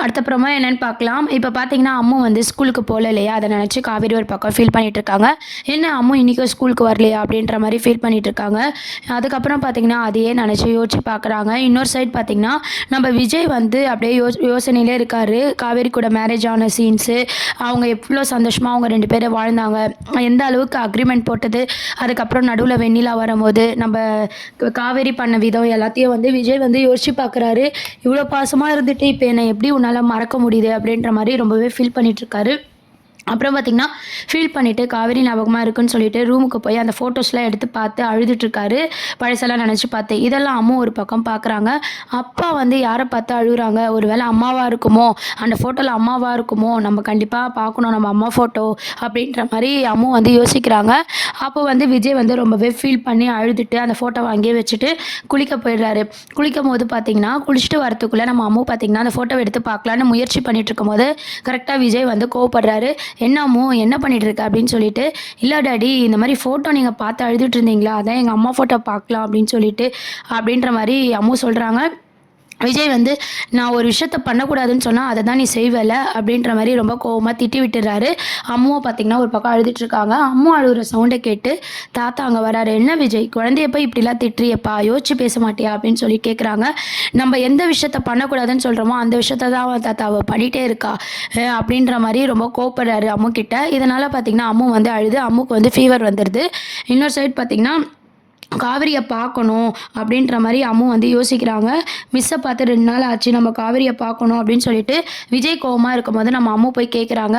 அடுத்தப்புறமா என்னன்னு பார்க்கலாம். இப்ப பார்த்தீங்கன்னா, அம்மு வந்து ஸ்கூலுக்கு போல இல்லையா? அத நெனச்சு காவேரி ஒரு பக்கம் ஃபீல் பண்ணிட்டு இருக்காங்க. "என்ன அம்மு இன்னைக்கும் ஸ்கூலுக்கு வரலையா?" அப்படின்ற மாரி ஃபீல் பண்ணிட்டு இருக்காங்க. அதுக்கப்புறம் பார்த்தீங்கன்னா, அதையே நெனச்சு யோசிச்சு பார்க்குறாங்க. இன்னொரு சைடு பார்த்தீங்கன்னா, நம்ம விஜய் வந்து அப்படியே யோசனையிலே இருக்காரு. காவேரி கூட மேரேஜ் ஆன சீன்ஸு, அவங்க எவ்ளோ சந்தோஷமா அவங்க 2 பேரும் வாழ்ந்தாங்க. எந்த அளவுக்கு அக்ரீமெண்ட் போட்டது, அதுக்கப்புறம் நடுவுல வெண்ணிலா வரும்போது, நம்ப காவேரி பண்ண விதம் எல்லாத்தையும் வந்து விஜய் வந்து யோசிச்சு பார்க்குறாரு. இவ்ளோ பாசமா இருந்துட்டு, இப்ப என்ன எப்படி உன்னால மறக்க முடியுது? அப்படின்ற மாரி ரொம்பவே ஃபீல் பண்ணிட்டுருக்காரு. அப்புறம் பார்த்தீங்கன்னா, ஃபீல் பண்ணிட்டு காவேரி ஞாபகமா இருக்குன்னு சொல்லிட்டு ரூமுக்கு போய் அந்த ஃபோட்டோஸ்லாம் எடுத்து பார்த்து அழுதுட்டுருக்காரு. பழசெல்லாம் நெனச்சு பார்த்து. இதெல்லாம் அம்மு ஒரு பக்கம் பார்க்குறாங்க. அப்பா வந்து யார பார்த்து அழுவுறாங்க? ஒரு வேள அம்மாவா இருக்குமோ? அந்த ஃபோட்டோல அம்மாவா இருக்குமோ? நம்ம கண்டிப்பா பார்க்கணும் நம்ம அம்மா ஃபோட்டோ அப்படின்ற மாரி அம்மு வந்து யோசிக்கிறாங்க. அப்போ வந்து விஜய் வந்து ரொம்பவே ஃபீல் பண்ணி அழுதுட்டு அந்த ஃபோட்டோவ அங்கேயே வச்சுட்டு குளிக்க போயிடுறாரு. குளிக்கும்போது பார்த்தீங்கன்னா, குளிச்சுட்டு வரத்துக்குள்ள நம்ம அம்மு பார்த்தீங்கன்னா, அந்த ஃபோட்டோவ எடுத்து பார்க்கலான்னு முயற்சி பண்ணிட்டுருக்கும்போது, கரெக்ட்டா விஜய் வந்து கோவப்படுறாரு. "என்ன அம்மு என்ன பண்ணிட்டு இருக்க?" அப்படின்னு சொல்லிட்டு, "இல்ல டாடி இந்த மாரி ஃபோட்டோ நீங்க பார்த்து அழுதுட்டு இருந்தீங்களா? அதான் எங்க அம்மா ஃபோட்டோ பார்க்கலாம் அப்படின்னு சொல்லிட்டு" அப்படின்ற மாரி அம்மு சொல்றாங்க. விஜய் வந்து, "நான் ஒரு விஷயத்த பண்ணக்கூடாதுன்னு சொன்னா, அத தான் நீ செய்வல்ல" அப்படின்ற மாரி ரொம்ப கோவமா திட்டி விட்டுர்றாரு. அம்முவ பார்த்தீங்கன்னா, ஒரு பக்கம் அழுதுட்டுருக்காங்க. அம்மு அழுவுற சவுண்ட கேட்டு தாத்தா அங்க வராரு. "என்ன விஜய் குழந்தைய போய் இப்படிலாம் திட்டுறியேப்பா? யோசிச்சு பேச மாட்டியா?" அப்படின்னு சொல்லி கேட்குறாங்க. "நம்ம எந்த விஷயத்த பண்ணக்கூடாதுன்னு சொல்றோமோ, அந்த விஷயத்த தான் தாத்தா அவ பண்ணிட்டே இருக்கா" அப்படின்ற மாரி ரொம்ப கோவப்படுறாரு அம்முகிட்ட. இதனால பார்த்தீங்கன்னா, அம்மு வந்து அழுது அம்முக்கு வந்து ஃபீவர் வந்துருது. இன்னொரு சைடு பார்த்தீங்கன்னா, காவிரிய பார்க்கணும் அப்படின்ற மாரி அம்மு வந்து யோசிக்கிறாங்க. மிஸ்ஸ பார்த்து 2 நாள் ஆச்சு. நம்ம காவேரிய பார்க்கணும் அப்படின்னு சொல்லிட்டு, விஜய் கோவமா இருக்கும்போது நம்ம அம்மு போய் கேட்குறாங்க.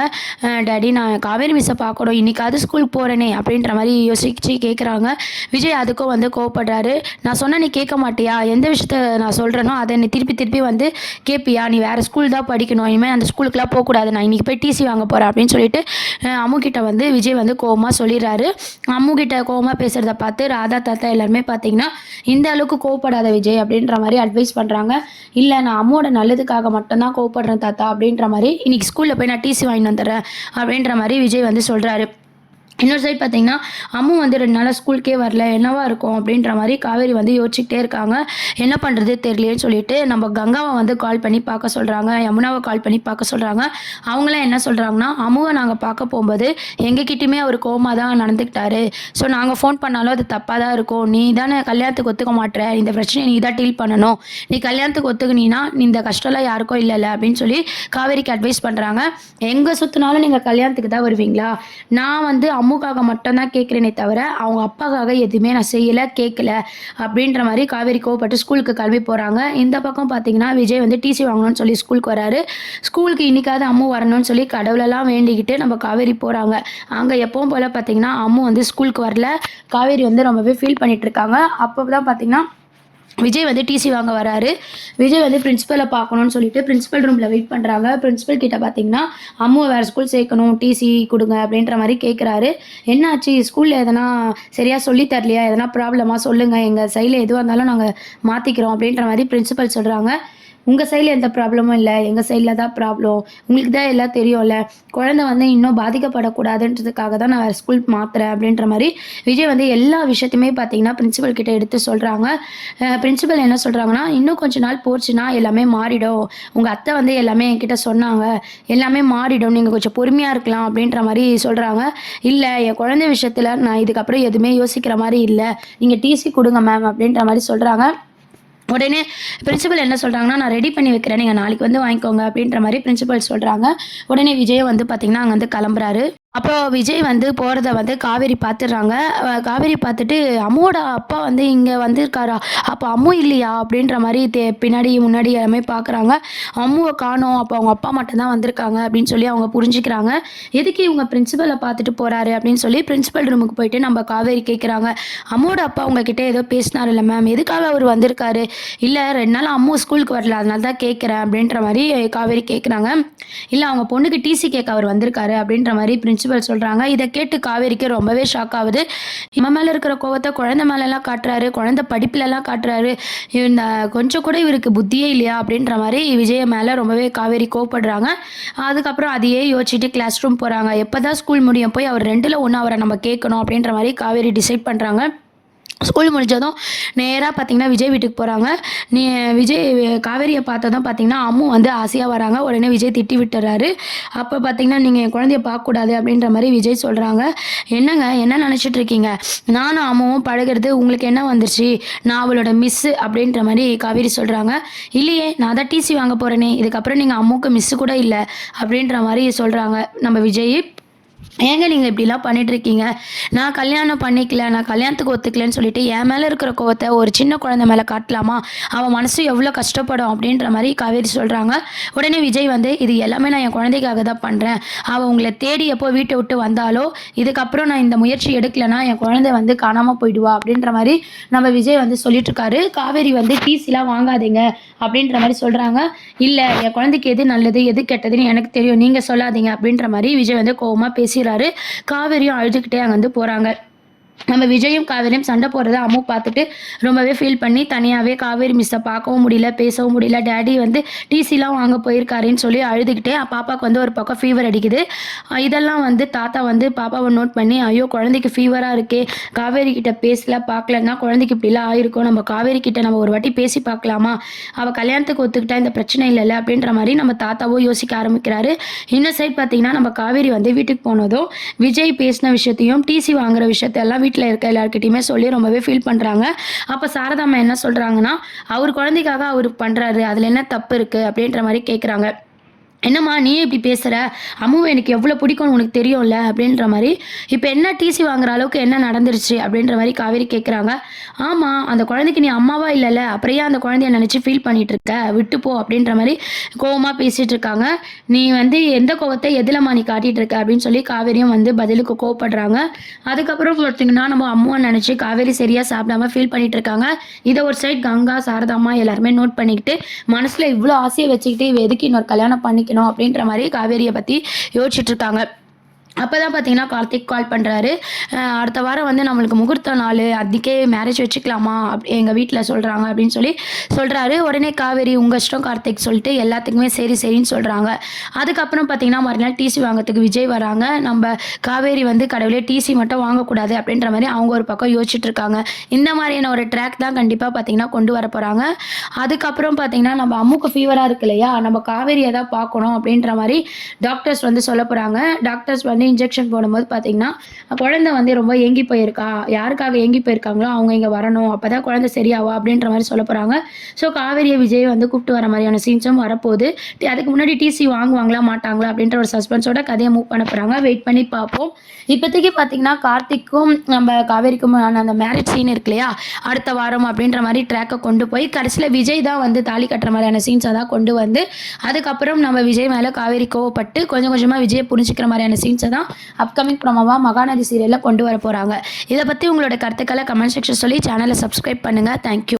டாடி நான் காவேரி மிஸ்ஸ பார்க்கணும். இன்னைக்காவது ஸ்கூலுக்கு போறேனே அப்படின்ற மாரி யோசிச்சு கேட்குறாங்க. விஜய் அதுக்கும் வந்து கோவப்படுறாரு. "நான் சொன்னா நீ கேட்க மாட்டியா? எந்த விஷயத்த நான் சொல்றேனோ, அத நீ திருப்பி திருப்பி வந்து கேட்பியா? நீ வேற ஸ்கூல் தான் படிக்கணும். இனிமே அந்த ஸ்கூலுக்குலாம் போக்கூடாது. நான் இன்னைக்கு போய் டிசி வாங்க போறேன்" அப்படின்னு சொல்லிட்டு அம்மு கிட்ட வந்து விஜய் வந்து கோவமா சொல்லிடுறாரு. அம்மு கிட்ட கோவமா பேசுறத பார்த்து ராதா, தாத்தா எல்லாருமே பார்த்தீங்கன்னா, "இந்த அளவுக்கு கோவப்படாத விஜய்" அப்படின்ற மாரி அட்வைஸ் பண்றாங்க. "இல்ல நான் அம்முவோட நல்லதுக்காக மட்டும் தான் கோவப்படுறேன் தாத்தா" அப்படின்ற மாரி, "இன்னைக்கு ஸ்கூல்ல போய் நான் டிசி வாங்கிட்டு வந்துடுறேன்" அப்படின்ற மாரி விஜய் வந்து சொல்றாரு. இன்னொரு சைடு பார்த்தீங்கன்னா, அம்மு வந்து 2 நாளா ஸ்கூலுக்கே வரல. என்னவா இருக்கும்? அப்படின்ற மாரி காவேரி வந்து யோசிச்சுக்கிட்டே இருக்காங்க. என்ன பண்றது தெரியலையேன்னு சொல்லிட்டு நம்ம கங்காவ வந்து கால் பண்ணி பார்க்க சொல்றாங்க. யமுனாவ கால் பண்ணி பார்க்க சொல்றாங்க. அவங்கலாம் என்ன சொல்றாங்கன்னா, "அம்முவ நாங்க பார்க்க போம்போது எங்ககிட்டயுமே அவரு கோவமா தான் நடந்துக்கிட்டாரு. ஸோ நாங்க ஃபோன் பண்ணாலும் அது தப்பா தான் இருக்கும். நீ தானே கல்யாணத்துக்கு ஒத்துக்க மாட்ற. இந்த பிரச்சனைய நீ தான் டீல் பண்ணணும். நீ கல்யாணத்துக்கு ஒத்துக்கினீன்னா, இந்த கஷ்டம்லாம் யாருக்கும் இல்லல்ல" அப்படின்னு சொல்லி காவேரிக்கு அட்வைஸ் பண்றாங்க. "எங்க சுத்துனாலும் நீங்க கல்யாணத்துக்கு தான் வருவீங்களா? நான் வந்து அம்முக்காக மட்டும் தான் கேட்குறேனே தவிர, அவங்க அப்பாக்காக எதுவுமே நான் செய்யல, கேட்கல" அப்படின்ற மாரி காவேரி கோவப்பட்டு ஸ்கூலுக்கு கிளம்பி போறாங்க. இந்த பக்கம் பார்த்தீங்கன்னா, விஜய் வந்து டிசி வாங்கணும்னு சொல்லி ஸ்கூலுக்கு வராரு. ஸ்கூலுக்கு இன்னைக்காவது அம்மு வரணும்னு சொல்லி கடவுளெல்லாம் வேண்டிக்கிட்டு நம்ம காவேரி போறாங்க. அங்க எப்பவும் போல பார்த்தீங்கன்னா, அம்மு வந்து ஸ்கூலுக்கு வரல. காவேரி வந்து ரொம்பவே ஃபீல் பண்ணிட்டு இருக்காங்க. அப்ப தான் பார்த்தீங்கன்னா, விஜய் வந்து டிசி வாங்க வராரு. விஜய் வந்து பிரின்சிபல பார்க்கணும்னு சொல்லிட்டு பிரின்சிபல் ரூம்ல வெயிட் பண்றாங்க. பிரின்சிபல் கிட்ட பார்த்தீங்கன்னா, "அம்முவ வேற ஸ்கூல் சேர்க்கணும். டிசி குடுங்க" அப்படின்ற மாரி கேட்குறாரு. "என்னாச்சு? ஸ்கூல்ல எதனா சரியா சொல்லி தரலையா? எதனா ப்ராப்ளமா? சொல்லுங்க. எங்க சைட்ல எதுவா இருந்தாலும் நாங்க மாத்திக்கிறோம்" அப்படின்ற மாரி பிரின்சிபல் சொல்றாங்க. "உங்க சைட்ல எந்த ப்ராப்ளமும் இல்ல. எங்க சைட்ல தான் ப்ராப்ளம். உங்களுக்கு தான் எல்லாம் தெரியும்ல. குழந்தை வந்து இன்னும் பாதிக்கப்படக்கூடாதுன்றதுக்காக தான் நான் வேற ஸ்கூல் மாத்துறேன்" அப்படின்ற மாரி விஜய் வந்து எல்லா விஷயத்தையுமே பார்த்தீங்கன்னா, பிரின்சிபல் கிட்ட எடுத்து சொல்றாங்க. பிரின்சிபல் என்ன சொல்றாங்கன்னா, "இன்னும் கொஞ்ச நாள் போச்சுன்னா எல்லாமே மாறிடும். உங்க அத்தை வந்து எல்லாமே என்கிட்ட சொன்னாங்க. எல்லாமே மாறிடும். நீங்க கொஞ்சம் பொறுமையா இருக்கலாம்" அப்படின்ற மாரி சொல்றாங்க. "இல்ல என் குழந்தை விஷயத்துல நான் இதுக்கப்புறம் எதுவுமே யோசிக்கிற மாரி இல்ல. நீங்க டிசி குடுங்க மேம்" அப்படின்ற மாரி சொல்றாங்க. உடனே பிரின்சிபல் என்ன சொல்றாங்கன்னா, "நான் ரெடி பண்ணி வைக்கிறேன். நீங்க நாளைக்கு வந்து வாங்கிக்கோங்க" அப்படின்ற மாரி பிரின்சிபல் சொல்றாங்க. உடனே விஜயும் வந்து பார்த்தீங்கன்னா, அங்கருந்து கிளம்புறாரு. அப்போ விஜய் வந்து போறத வந்து காவேரி பார்த்துடுறாங்க. காவேரி பார்த்துட்டு, "அம்முவோட அப்பா வந்து இங்க வந்திருக்காரா? அப்ப அம்மு இல்லையா?" அப்படின்ற மாரி பின்னாடி, முன்னாடி எல்லாமே பார்க்குறாங்க. அம்முவ காணோம். அப்போ அவங்க அப்பா மட்டும் தான் வந்திருக்காங்க அப்படின்னு சொல்லி அவங்க புரிஞ்சுக்கிறாங்க. "எதுக்கு இவங்க பிரின்சிபல பார்த்துட்டு போறாரு?" அப்படின்னு சொல்லி பிரின்சிபல் ரூமுக்கு போயிட்டு நம்ம காவேரி கேட்குறாங்க. "அம்முவோட அப்பா உங்ககிட்ட ஏதோ பேசினாருல்ல மேம். எதுக்காக அவரு வந்திருக்காரு?" "இல்ல 2 நாளா அம்மு ஸ்கூலுக்கு வரல. அதனால தான் கேட்குறேன்" அப்படின்ற மாரி காவேரி கேட்குறாங்க. "இல்ல அவங்க பொண்ணுக்கு டிசி கேட்க அவர் வந்திருக்காரு" அப்படின்ற மாரி பிரின்சிபல் சொல்றாங்க. இத கேட்டு காவேரிக்கு ரொம்பவே ஷாக் ஆவுது. இவன் மேல இருக்கிற கோவத்த குழந்தை மேலலாம் காட்டுறாரு. குழந்தை படிப்புலலாம் காட்டுறாரு. இந்த கொஞ்சம் கூட இவருக்கு புத்தியே இல்லையா? அப்படின்ற மாரி விஜய் மேல ரொம்பவே காவேரி கோவப்படுறாங்க. அதுக்கப்புறம் அதையே யோசிச்சுட்டு கிளாஸ் ரூம் போறாங்க. எப்பதான் ஸ்கூல் முடியும்? போய் அவர் 2ல 1 அவர நம்ம கேட்கணும் அப்படின்ற மாரி காவேரி டிசைட் பண்றாங்க. ஸ்கூல் முடிஞ்சதும் நேரா பார்த்தீங்கன்னா, விஜய் வீட்டுக்கு போறாங்க. நீ விஜய் காவேரிய பார்த்ததும் பார்த்தீங்கன்னா, அம்மு வந்து ஆசையா வராங்க. உடனே விஜய் திட்டி விட்டுர்றாரு. அப்ப பார்த்தீங்கன்னா, "நீங்க என் குழந்தைய பார்க்கக்கூடாது" அப்படின்ற மாரி விஜய் சொல்றாங்க. "என்னங்க என்ன நெனச்சிட்டு இருக்கீங்க? நானும் அம்முவும் பழகுறது உங்களுக்கு என்ன வந்துருச்சு? நான் அவளோட மிஸ்ஸு" அப்படின்ற மாரி காவேரி சொல்றாங்க. "இல்லையே நான் தான் டிசி வாங்க போறேனே! இதுக்கப்புறம் நீங்க அம்முக்கு மிஸ்ஸு கூட இல்ல" அப்படின்ற மாரி சொல்றாங்க நம்ம விஜய். ஏங்க நீங்க இப்படிலாம் பண்ணிட்டுருக்கீங்க? நான் கல்யாணம் பண்ணிக்கல, நான் கல்யாணத்துக்கு ஒத்துக்கலன்னு சொல்லிட்டு, என் மேல இருக்கிற கோவத்த ஒரு சின்ன குழந்தை மேல காட்டலாமா? அவ மனசு எவ்வளோ கஷ்டப்படும் அப்படின்ற மாரி காவேரி சொல்றாங்க. உடனே விஜய் வந்து, "இது எல்லாமே நான் என் குழந்தைக்காக தான் பண்றேன். அவ உங்கள தேடி எப்போ வீட்ட விட்டு வந்தாளோ, இதுக்கப்புறம் நான் இந்த முயற்சி எடுக்கலன்னா, என் குழந்தை வந்து காணாம போயிடுவா" அப்படின்ற மாரி நம்ம விஜய் வந்து சொல்லிட்டுருக்காரு. காவேரி வந்து "டிசிலாம் வாங்காதீங்க" அப்படின்ற மாரி சொல்றாங்க. "இல்ல என் குழந்தைக்கு எது நல்லது, எது கெட்டதுன்னு எனக்கு தெரியும். நீங்க சொல்லாதீங்க" அப்படின்ற மாரி விஜய் வந்து கோவமா பேசிறாரு. காவேரியும் அழுதுகிட்டே அங்கருந்து போறாங்க. நம்ம விஜயும் காவேரியும் சண்டை போடுறத அம்மு பார்த்துட்டு ரொம்பவே ஃபீல் பண்ணி தனியாவே காவேரி மிஸ்ஸை பார்க்கவும் முடியல, பேசவும் முடியல. டாடி வந்து டிசிலாம் வாங்க போயிருக்காருன்னு சொல்லி அழுதுகிட்டே பாப்பாவுக்கு வந்து ஒரு பக்கம் ஃபீவர் அடிக்குது. இதெல்லாம் வந்து தாத்தா வந்து பாப்பாவை நோட் பண்ணி, ஐயோ குழந்தைக்கு ஃபீவராக இருக்கே, காவேரி கிட்ட பேசல பார்க்கலன்னா குழந்தைக்கு இப்படிலாம் ஆயிருக்கும், நம்ம காவேரி கிட்ட நம்ம ஒரு வாட்டி பேசி பார்க்கலாமா, அவள் கல்யாணத்துக்கு ஒத்துக்கிட்டா இந்த பிரச்சனை இல்லைல்ல அப்படின்ற மாதிரி நம்ம தாத்தாவும் யோசிக்க ஆரம்பிக்கிறாரு. இன்னும் சைட் பார்த்தீங்கன்னா நம்ம காவேரி வந்து வீட்டுக்கு போனதும் விஜய் பேசின விஷயத்தையும் டிசி வாங்குற விஷயத்தையெல்லாம் வீட்டில் இருக்க எல்லாருக்கிட்டையுமே சொல்லி ரொம்பவே ஃபீல் பண்ணுறாங்க. அப்போ சாரதாம்மா என்ன சொல்கிறாங்கன்னா, அவர் குழந்தைக்காக அவர் பண்ணுறாரு, அதில் என்ன தப்பு இருக்குது அப்படின்ற மாதிரி கேட்குறாங்க. "என்னம்மா நீயே இப்படி பேசுற? அம்முவ எனக்கு எவ்வளோ பிடிக்கும்னு உனக்கு தெரியும்ல" அப்படின்ற மாரி. "இப்ப என்ன டிசி வாங்குற அளவுக்கு என்ன நடந்துருச்சு?" அப்படின்ற மாரி காவேரி கேட்குறாங்க. "ஆமா, அந்த குழந்தைக்கு நீ அம்மாவா இல்லல்ல. அப்புறம் ஏன் அந்த குழந்தைய நெனச்சு ஃபீல் பண்ணிட்டு இருக்க? விட்டு போ" அப்படின்ற மாரி கோவமா பேசிட்டு இருக்காங்க. "நீ வந்து எந்த கோவத்த எதுலம்மா நீ காட்டிட்டு இருக்க?" அப்படின்னு சொல்லி காவேரியும் வந்து பதிலுக்கு கோவப்படுறாங்க. அதுக்கப்புறம் பார்த்தீங்கன்னா, நம்ம அம்முவ நெனச்சு காவேரி சரியா சாப்பிடாம ஃபீல் பண்ணிட்டு இருக்காங்க. இத ஒரு சைட் கங்கா, சாரதாம்மா எல்லாருமே நோட் பண்ணிக்கிட்டு, மனசுல இவ்ளோ ஆசைய வச்சுக்கிட்டு இவ எதுக்கு இன்னொரு கல்யாணம் பண்ணிக்கணும் அப்படின்ற மாரி காவேரிய பத்தி யோசிச்சுட்டு இருக்காங்க. அப்பதான் பார்த்தீங்கன்னா, கார்த்திக் கால் பண்றாரு. அடுத்த வாரம் வந்து நம்மளுக்கு முகூர்த்த நாளு. அதுக்கே மேரேஜ் வச்சுக்கலாமா? எங்க வீட்ல சொல்றாங்க" அப்படின்னு சொல்லி சொல்றாரு. உடனே காவேரி, "உங்க இஷ்டம் கார்த்திக்" சொல்லிட்டு எல்லாத்துக்குமே சரி, சரின்னு சொல்றாங்க. அதுக்கப்புறம் பார்த்தீங்கன்னா, மறுநாள் டிசி வாங்கறதுக்கு விஜய் வராங்க. நம்ப காவேரி வந்து கடவுளே டிசி மட்டும் வாங்கக்கூடாது அப்படின்ற மாரி அவங்க ஒரு பக்கம் யோசிச்சுட்டு இருக்காங்க. இந்த மாரியான ஒரு ட்ராக் தான் கண்டிப்பா பார்த்தீங்கன்னா கொண்டு வரப்போறாங்க. அதுக்கப்புறம் பார்த்தீங்கன்னா, நம்ம அம்முக்கு ஃபீவரா இருக்கு இல்லையா? நம்ம காவேரிய தான் பார்க்கணும் அப்படின்ற மாரி டாக்டர்ஸ் வந்து சொல்லப் போறாங்க. டாக்டர்ஸ் வந்து இன்ஜெக்ஷன் போடும்போது பார்த்தீங்கன்னா, குழந்தை வந்து ரொம்ப ஏங்கி போயிருக்கா. யாருக்காக ஏங்கி போயிருக்காங்களோ அவங்க இங்க வரணும். அப்பதான் குழந்தை சரியாவா அப்படின்ற மாரி சொல்லப் போறாங்க. ஸோ காவேரிய விஜய் வந்து கூப்பிட்டு வர மாரியான சீன்ஸும் வரப்போகுது. அதுக்கு முன்னாடி டிசி வாங்குவாங்களா மாட்டாங்களா அப்படின்ற ஒரு சஸ்பென்ஸோட கதைய மூவ் பண்ண போறாங்க. வெயிட் பண்ணி பார்ப்போம். இப்போதைக்கு பார்த்தீங்கன்னா, கார்த்திக்கும் நம்ம காவேரிக்குமான அந்த மேரேஜ் சீன் இருக்கு இல்லையா? அடுத்த வாரம் அப்படின்ற மாரி ட்ராக்க கொண்டு போய் கடைசியில விஜய் தான் வந்து தாலி கட்டுற மாரியான சீன்ஸ தான் கொண்டு வந்து, அதுக்கப்புறம் நம்ம விஜய் மேல காவேரி கோவப்பட்டு கொஞ்சம் கொஞ்சமா விஜய புரிஞ்சுக்கிற மாரியான சீன்ஸ தான் அப்கமிங் ப்ரோமோவா மகாநதி சீரியல்ல கொண்டு வரப்போறாங்க. இத பத்தி உங்களோட கருத்துக்கள கமெண்ட் செக்ஷன் சொல்லி சேனல சப்ஸ்கிரைப் பண்ணுங்க. Thank you.